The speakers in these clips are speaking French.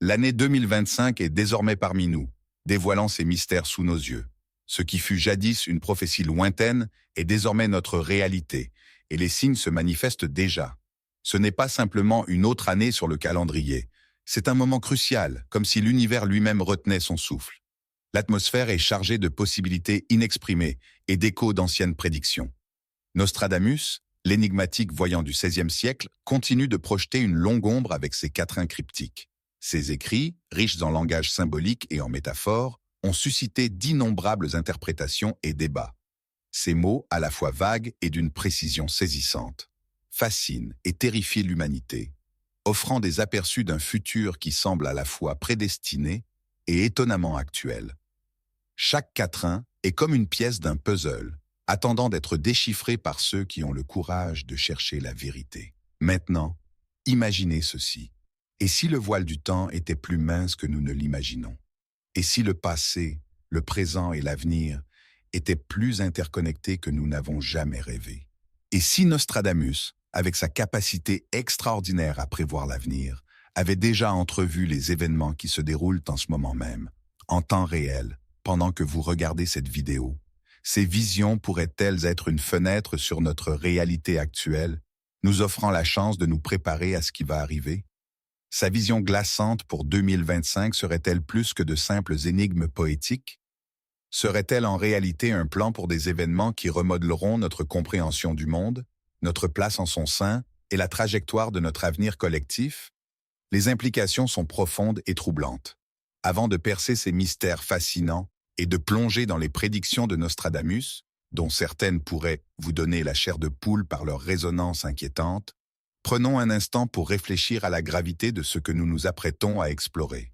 L'année 2025 est désormais parmi nous, dévoilant ses mystères sous nos yeux. Ce qui fut jadis une prophétie lointaine est désormais notre réalité, et les signes se manifestent déjà. Ce n'est pas simplement une autre année sur le calendrier, c'est un moment crucial, comme si l'univers lui-même retenait son souffle. L'atmosphère est chargée de possibilités inexprimées et d'échos d'anciennes prédictions. Nostradamus, l'énigmatique voyant du XVIe siècle, continue de projeter une longue ombre avec ses quatrains cryptiques. Ses écrits, riches en langage symbolique et en métaphores, ont suscité d'innombrables interprétations et débats. Ces mots, à la fois vagues et d'une précision saisissante, fascinent et terrifient l'humanité, offrant des aperçus d'un futur qui semble à la fois prédestiné et étonnamment actuel. Chaque quatrain est comme une pièce d'un puzzle, attendant d'être déchiffré par ceux qui ont le courage de chercher la vérité. Maintenant, imaginez ceci. Et si le voile du temps était plus mince que nous ne l'imaginons? Et si le passé, le présent et l'avenir étaient plus interconnectés que nous n'avons jamais rêvé? Et si Nostradamus, avec sa capacité extraordinaire à prévoir l'avenir, avait déjà entrevu les événements qui se déroulent en ce moment même, en temps réel, pendant que vous regardez cette vidéo? Ces visions pourraient-elles être une fenêtre sur notre réalité actuelle, nous offrant la chance de nous préparer à ce qui va arriver? Sa vision glaçante pour 2025 serait-elle plus que de simples énigmes poétiques? Serait-elle en réalité un plan pour des événements qui remodeleront notre compréhension du monde, notre place en son sein et la trajectoire de notre avenir collectif? Les implications sont profondes et troublantes. Avant de percer ces mystères fascinants et de plonger dans les prédictions de Nostradamus, dont certaines pourraient vous donner la chair de poule par leur résonance inquiétante, prenons un instant pour réfléchir à la gravité de ce que nous nous apprêtons à explorer.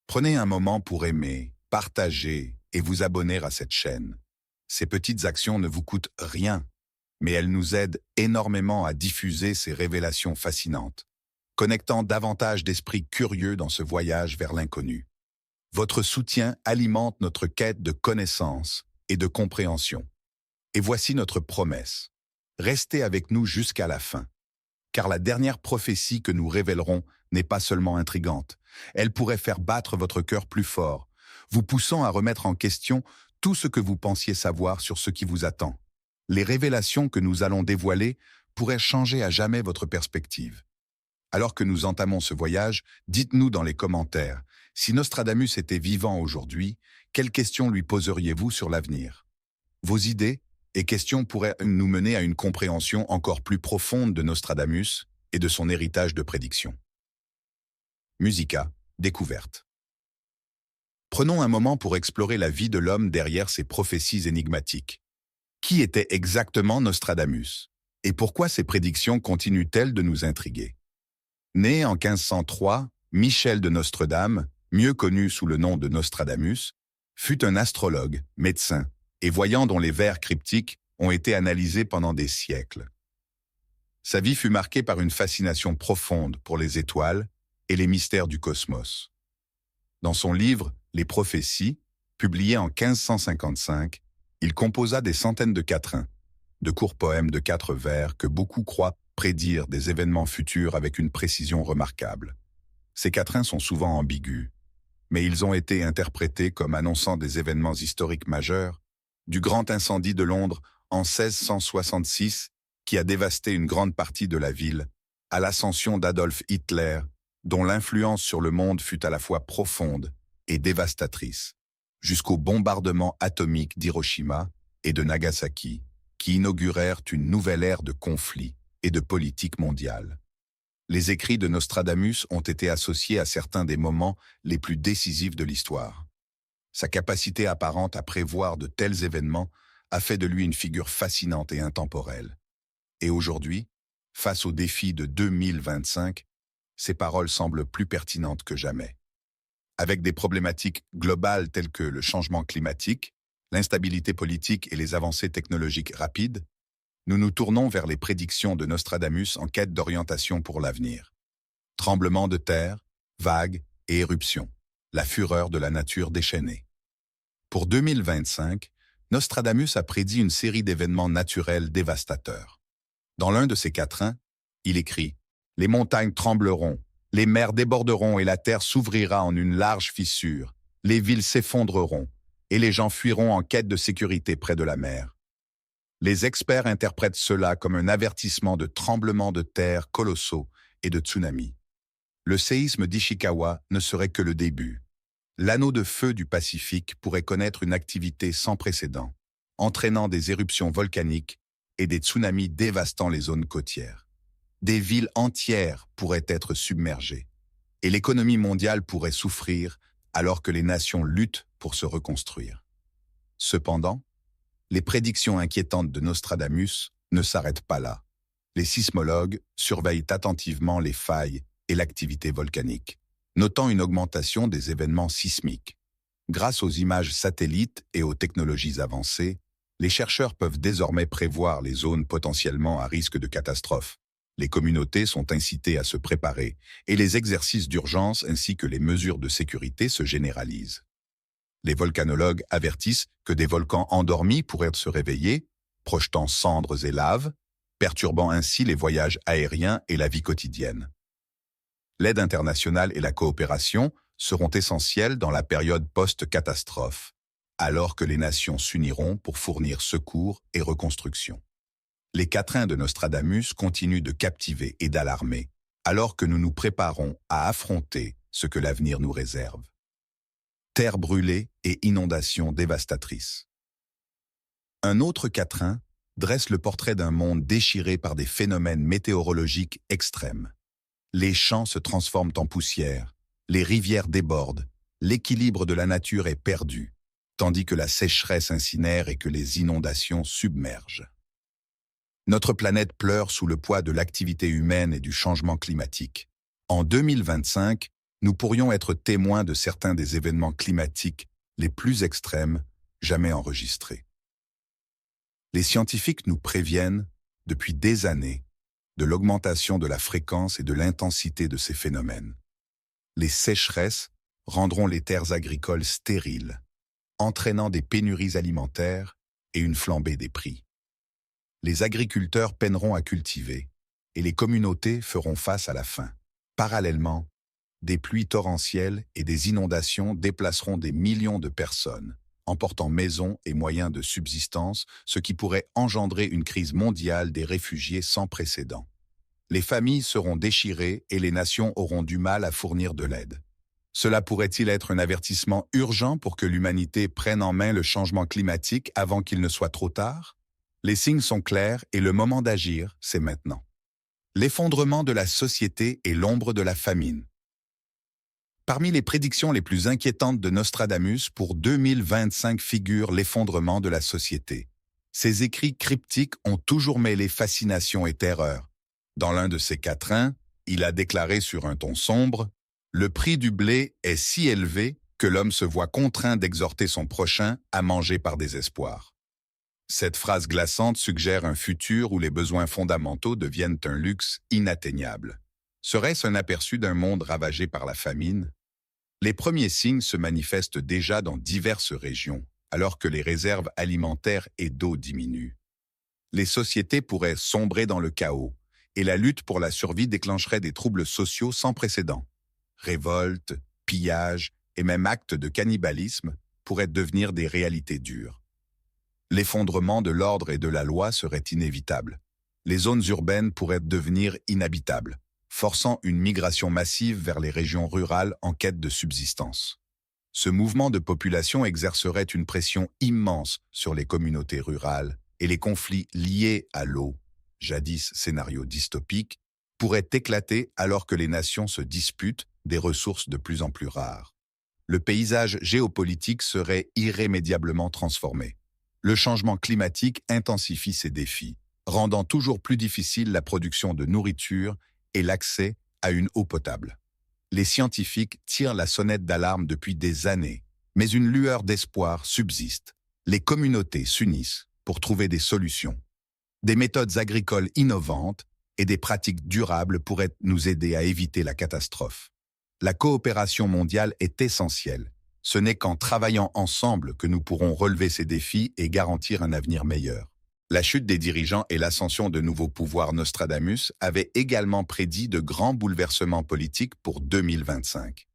Prenez un moment pour aimer, partager et vous abonner à cette chaîne. Ces petites actions ne vous coûtent rien, mais elles nous aident énormément à diffuser ces révélations fascinantes, connectant davantage d'esprits curieux dans ce voyage vers l'inconnu. Votre soutien alimente notre quête de connaissance et de compréhension. Et voici notre promesse. Restez avec nous jusqu'à la fin. Car la dernière prophétie que nous révélerons n'est pas seulement intrigante. Elle pourrait faire battre votre cœur plus fort, vous poussant à remettre en question tout ce que vous pensiez savoir sur ce qui vous attend. Les révélations que nous allons dévoiler pourraient changer à jamais votre perspective. Alors que nous entamons ce voyage, dites-nous dans les commentaires, si Nostradamus était vivant aujourd'hui, quelles questions lui poseriez-vous sur l'avenir? Vos idées et questions pourraient nous mener à une compréhension encore plus profonde de Nostradamus et de son héritage de prédiction. Musica, découverte. Prenons un moment pour explorer la vie de l'homme derrière ces prophéties énigmatiques. Qui était exactement Nostradamus? Et pourquoi ces prédictions continuent-elles de nous intriguer? Né en 1503, Michel de Nostredame, mieux connu sous le nom de Nostradamus, fut un astrologue, médecin et voyant dont les vers cryptiques ont été analysés pendant des siècles. Sa vie fut marquée par une fascination profonde pour les étoiles et les mystères du cosmos. Dans son livre « Les prophéties », publié en 1555, il composa des centaines de quatrains, de courts poèmes de 4 vers que beaucoup croient prédire des événements futurs avec une précision remarquable. Ces quatrains sont souvent ambigus, mais ils ont été interprétés comme annonçant des événements historiques majeurs, du grand incendie de Londres en 1666 qui a dévasté une grande partie de la ville, à l'ascension d'Adolf Hitler, dont l'influence sur le monde fut à la fois profonde et dévastatrice, jusqu'aux bombardements atomiques d'Hiroshima et de Nagasaki, qui inaugurèrent une nouvelle ère de conflits et de politique mondiale. Les écrits de Nostradamus ont été associés à certains des moments les plus décisifs de l'histoire. Sa capacité apparente à prévoir de tels événements a fait de lui une figure fascinante et intemporelle. Et aujourd'hui, face aux défis de 2025, ses paroles semblent plus pertinentes que jamais. Avec des problématiques globales telles que le changement climatique, l'instabilité politique et les avancées technologiques rapides, nous nous tournons vers les prédictions de Nostradamus en quête d'orientation pour l'avenir. Tremblements de terre, vagues et éruptions, la fureur de la nature déchaînée. Pour 2025, Nostradamus a prédit une série d'événements naturels dévastateurs. Dans l'un de ses quatrains, il écrit « Les montagnes trembleront, Les mers déborderont et la terre s'ouvrira en une large fissure. Les villes s'effondreront et les gens fuiront en quête de sécurité près de la mer. Les experts interprètent cela comme un avertissement de tremblements de terre colossaux et de tsunamis. Le séisme d'Ishikawa ne serait que le début. L'anneau de feu du Pacifique pourrait connaître une activité sans précédent, entraînant des éruptions volcaniques et des tsunamis dévastant les zones côtières. Des villes entières pourraient être submergées, et l'économie mondiale pourrait souffrir alors que les nations luttent pour se reconstruire. Cependant, les prédictions inquiétantes de Nostradamus ne s'arrêtent pas là. Les sismologues surveillent attentivement les failles et l'activité volcanique, notant une augmentation des événements sismiques. Grâce aux images satellites et aux technologies avancées, les chercheurs peuvent désormais prévoir les zones potentiellement à risque de catastrophe. Les communautés sont incitées à se préparer et les exercices d'urgence ainsi que les mesures de sécurité se généralisent. Les volcanologues avertissent que des volcans endormis pourraient se réveiller, projetant cendres et laves, perturbant ainsi les voyages aériens et la vie quotidienne. L'aide internationale et la coopération seront essentielles dans la période post-catastrophe, alors que les nations s'uniront pour fournir secours et reconstruction. Les quatrains de Nostradamus continuent de captiver et d'alarmer, alors que nous nous préparons à affronter ce que l'avenir nous réserve. Terre brûlée et inondations dévastatrices. Un autre quatrain dresse le portrait d'un monde déchiré par des phénomènes météorologiques extrêmes. Les champs se transforment en poussière, les rivières débordent, l'équilibre de la nature est perdu, tandis que la sécheresse incinère et que les inondations submergent. Notre planète pleure sous le poids de l'activité humaine et du changement climatique. En 2025, nous pourrions être témoins de certains des événements climatiques les plus extrêmes jamais enregistrés. Les scientifiques nous préviennent, depuis des années, de l'augmentation de la fréquence et de l'intensité de ces phénomènes. Les sécheresses rendront les terres agricoles stériles, entraînant des pénuries alimentaires et une flambée des prix. Les agriculteurs peineront à cultiver et les communautés feront face à la faim. Parallèlement, des pluies torrentielles et des inondations déplaceront des millions de personnes, emportant maisons et moyens de subsistance, ce qui pourrait engendrer une crise mondiale des réfugiés sans précédent. Les familles seront déchirées et les nations auront du mal à fournir de l'aide. Cela pourrait-il être un avertissement urgent pour que l'humanité prenne en main le changement climatique avant qu'il ne soit trop tard? Les signes sont clairs et le moment d'agir, c'est maintenant. L'effondrement de la société et l'ombre de la famine. Parmi les prédictions les plus inquiétantes de Nostradamus pour 2025 figure l'effondrement de la société. Ses écrits cryptiques ont toujours mêlé fascination et terreur. Dans l'un de ses quatrains, il a déclaré sur un ton sombre « Le prix du blé est si élevé que l'homme se voit contraint d'exhorter son prochain à manger par désespoir. » Cette phrase glaçante suggère un futur où les besoins fondamentaux deviennent un luxe inatteignable. Serait-ce un aperçu d'un monde ravagé par la famine? Les premiers signes se manifestent déjà dans diverses régions, alors que les réserves alimentaires et d'eau diminuent. Les sociétés pourraient sombrer dans le chaos, et la lutte pour la survie déclencherait des troubles sociaux sans précédent. Révoltes, pillages et même actes de cannibalisme pourraient devenir des réalités dures. L'effondrement de l'ordre et de la loi serait inévitable. Les zones urbaines pourraient devenir inhabitables, forçant une migration massive vers les régions rurales en quête de subsistance. Ce mouvement de population exercerait une pression immense sur les communautés rurales et les conflits liés à l'eau, jadis scénario dystopique, pourraient éclater alors que les nations se disputent des ressources de plus en plus rares. Le paysage géopolitique serait irrémédiablement transformé. Le changement climatique intensifie ces défis, rendant toujours plus difficile la production de nourriture et l'accès à une eau potable. Les scientifiques tirent la sonnette d'alarme depuis des années, mais une lueur d'espoir subsiste. Les communautés s'unissent pour trouver des solutions. Des méthodes agricoles innovantes et des pratiques durables pourraient nous aider à éviter la catastrophe. La coopération mondiale est essentielle. Ce n'est qu'en travaillant ensemble que nous pourrons relever ces défis et garantir un avenir meilleur. La chute des dirigeants et l'ascension de nouveaux pouvoirs. Nostradamus avait également prédit de grands bouleversements politiques pour 2025.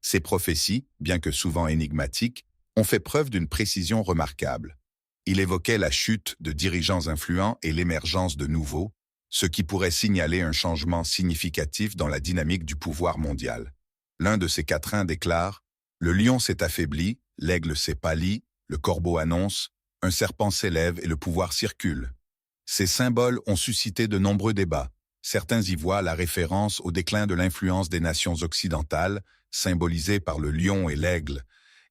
Ces prophéties, bien que souvent énigmatiques, ont fait preuve d'une précision remarquable. Il évoquait la chute de dirigeants influents et l'émergence de nouveaux, ce qui pourrait signaler un changement significatif dans la dynamique du pouvoir mondial. L'un de ces quatrains déclare « Le lion s'est affaibli, l'aigle s'est pâli, le corbeau annonce, un serpent s'élève et le pouvoir circule ». Ces symboles ont suscité de nombreux débats. Certains y voient la référence au déclin de l'influence des nations occidentales, symbolisée par le lion et l'aigle,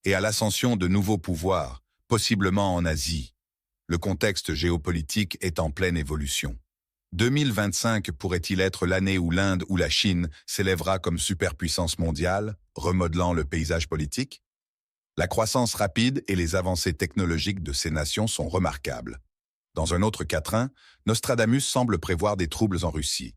et à l'ascension de nouveaux pouvoirs, possiblement en Asie. Le contexte géopolitique est en pleine évolution. 2025 pourrait-il être l'année où l'Inde ou la Chine s'élèvera comme superpuissance mondiale, remodelant le paysage politique? La croissance rapide et les avancées technologiques de ces nations sont remarquables. Dans un autre quatrain, Nostradamus semble prévoir des troubles en Russie.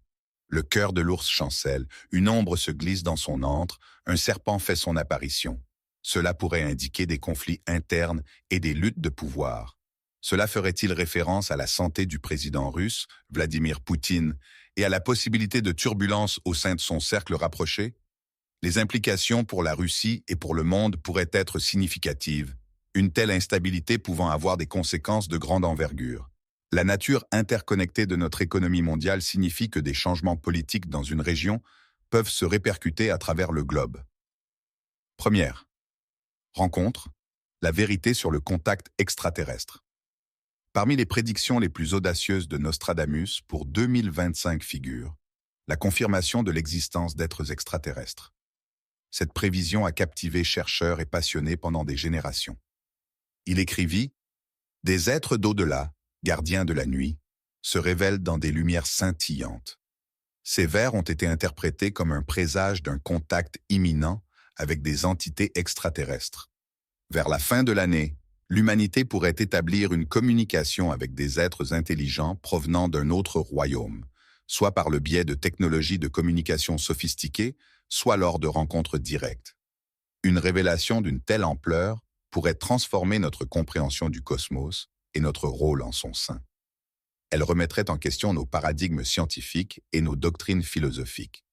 Le cœur de l'ours chancelle, une ombre se glisse dans son antre, un serpent fait son apparition. Cela pourrait indiquer des conflits internes et des luttes de pouvoir. Cela ferait-il référence à la santé du président russe, Vladimir Poutine, et à la possibilité de turbulences au sein de son cercle rapproché? Les implications pour la Russie et pour le monde pourraient être significatives, une telle instabilité pouvant avoir des conséquences de grande envergure. La nature interconnectée de notre économie mondiale signifie que des changements politiques dans une région peuvent se répercuter à travers le globe. Première. Rencontre. La vérité sur le contact extraterrestre. Parmi les prédictions les plus audacieuses de Nostradamus pour 2025 figure la confirmation de l'existence d'êtres extraterrestres. Cette prévision a captivé chercheurs et passionnés pendant des générations. Il écrivit « Des êtres d'au-delà, gardiens de la nuit, se révèlent dans des lumières scintillantes. Ces vers ont été interprétés comme un présage d'un contact imminent avec des entités extraterrestres. Vers la fin de l'année, l'humanité pourrait établir une communication avec des êtres intelligents provenant d'un autre royaume, soit par le biais de technologies de communication sophistiquées, soit lors de rencontres directes. Une révélation d'une telle ampleur pourrait transformer notre compréhension du cosmos et notre rôle en son sein. Elle remettrait en question nos paradigmes scientifiques et nos doctrines philosophiques.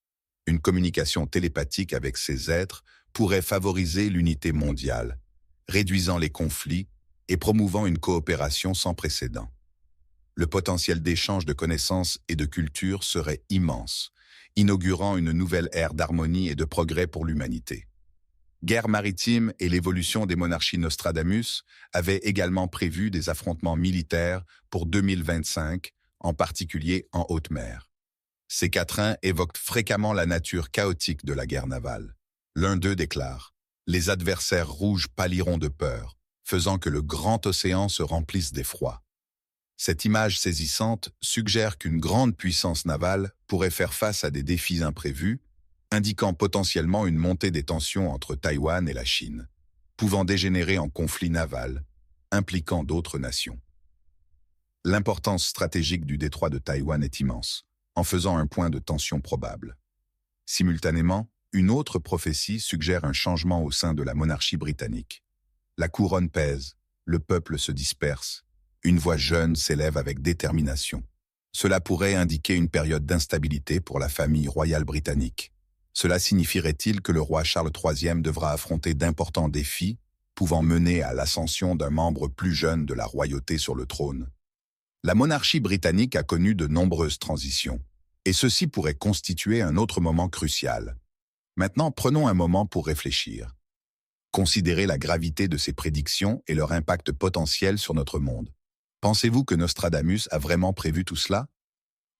Une communication télépathique avec ces êtres pourrait favoriser l'unité mondiale, réduisant les conflits et promouvant une coopération sans précédent. Le potentiel d'échange de connaissances et de culture serait immense, inaugurant une nouvelle ère d'harmonie et de progrès pour l'humanité. Guerre maritime et l'évolution des monarchies. Nostradamus avaient également prévu des affrontements militaires pour 2025, en particulier en haute mer. Ces quatrains évoquent fréquemment la nature chaotique de la guerre navale. L'un d'eux déclare « Les adversaires rouges pâliront de peur, faisant que le grand océan se remplisse d'effroi ». Cette image saisissante suggère qu'une grande puissance navale pourrait faire face à des défis imprévus, indiquant potentiellement une montée des tensions entre Taïwan et la Chine, pouvant dégénérer en conflit naval, impliquant d'autres nations. L'importance stratégique du détroit de Taïwan est immense, en faisant un point de tension probable. Simultanément, une autre prophétie suggère un changement au sein de la monarchie britannique. La couronne pèse, le peuple se disperse, une voix jeune s'élève avec détermination. Cela pourrait indiquer une période d'instabilité pour la famille royale britannique. Cela signifierait-il que le roi Charles III devra affronter d'importants défis, pouvant mener à l'ascension d'un membre plus jeune de la royauté sur le trône? La monarchie britannique a connu de nombreuses transitions, et ceci pourrait constituer un autre moment crucial. Maintenant, prenons un moment pour réfléchir. Considérez la gravité de ces prédictions et leur impact potentiel sur notre monde. Pensez-vous que Nostradamus a vraiment prévu tout cela?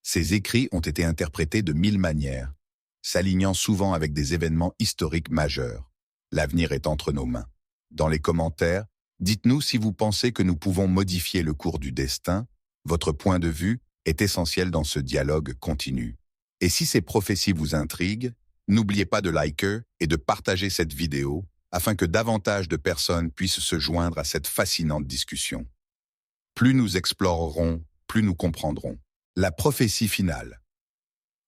Ces écrits ont été interprétés de 1000 manières, s'alignant souvent avec des événements historiques majeurs. L'avenir est entre nos mains. Dans les commentaires, dites-nous si vous pensez que nous pouvons modifier le cours du destin. Votre point de vue est essentiel dans ce dialogue continu. Et si ces prophéties vous intriguent, n'oubliez pas de liker et de partager cette vidéo afin que davantage de personnes puissent se joindre à cette fascinante discussion. Plus nous explorerons, plus nous comprendrons. La prophétie finale.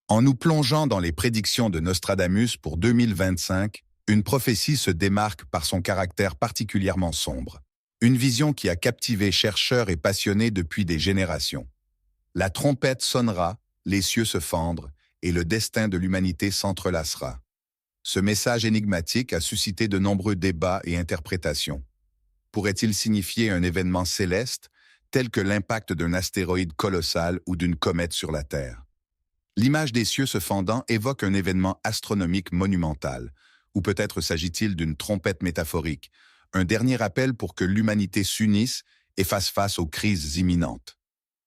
En nous plongeant dans les prédictions de Nostradamus pour 2025, une prophétie se démarque par son caractère particulièrement sombre. Une vision qui a captivé chercheurs et passionnés depuis des générations. La trompette sonnera, les cieux se fendrent, et le destin de l'humanité s'entrelacera. Ce message énigmatique a suscité de nombreux débats et interprétations. Pourrait-il signifier un événement céleste, tel que l'impact d'un astéroïde colossal ou d'une comète sur la Terre? L'image des cieux se fendant évoque un événement astronomique monumental, ou peut-être s'agit-il d'une trompette métaphorique, un dernier appel pour que l'humanité s'unisse et fasse face aux crises imminentes.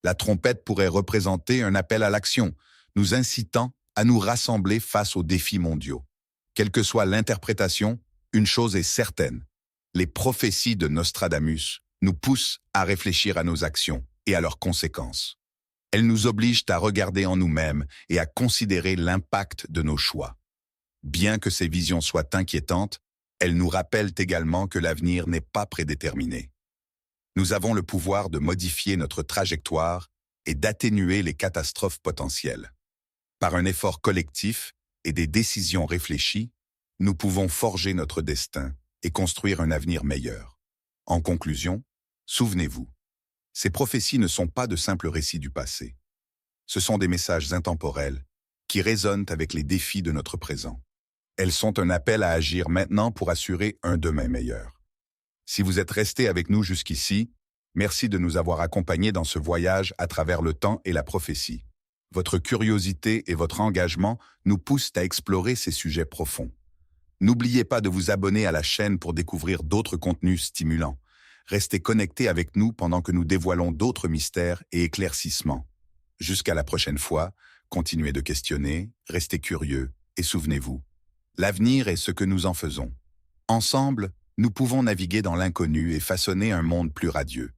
La trompette pourrait représenter un appel à l'action, nous incitant à nous rassembler face aux défis mondiaux. Quelle que soit l'interprétation, une chose est certaine. Les prophéties de Nostradamus nous poussent à réfléchir à nos actions et à leurs conséquences. Elles nous obligent à regarder en nous-mêmes et à considérer l'impact de nos choix. Bien que ces visions soient inquiétantes, elles nous rappellent également que l'avenir n'est pas prédéterminé. Nous avons le pouvoir de modifier notre trajectoire et d'atténuer les catastrophes potentielles. Par un effort collectif et des décisions réfléchies, nous pouvons forger notre destin et construire un avenir meilleur. En conclusion, souvenez-vous, ces prophéties ne sont pas de simples récits du passé. Ce sont des messages intemporels qui résonnent avec les défis de notre présent. Elles sont un appel à agir maintenant pour assurer un demain meilleur. Si vous êtes resté avec nous jusqu'ici, merci de nous avoir accompagnés dans ce voyage à travers le temps et la prophétie. Votre curiosité et votre engagement nous poussent à explorer ces sujets profonds. N'oubliez pas de vous abonner à la chaîne pour découvrir d'autres contenus stimulants. Restez connectés avec nous pendant que nous dévoilons d'autres mystères et éclaircissements. Jusqu'à la prochaine fois, continuez de questionner, restez curieux et souvenez-vous, l'avenir est ce que nous en faisons. Ensemble, nous pouvons naviguer dans l'inconnu et façonner un monde plus radieux.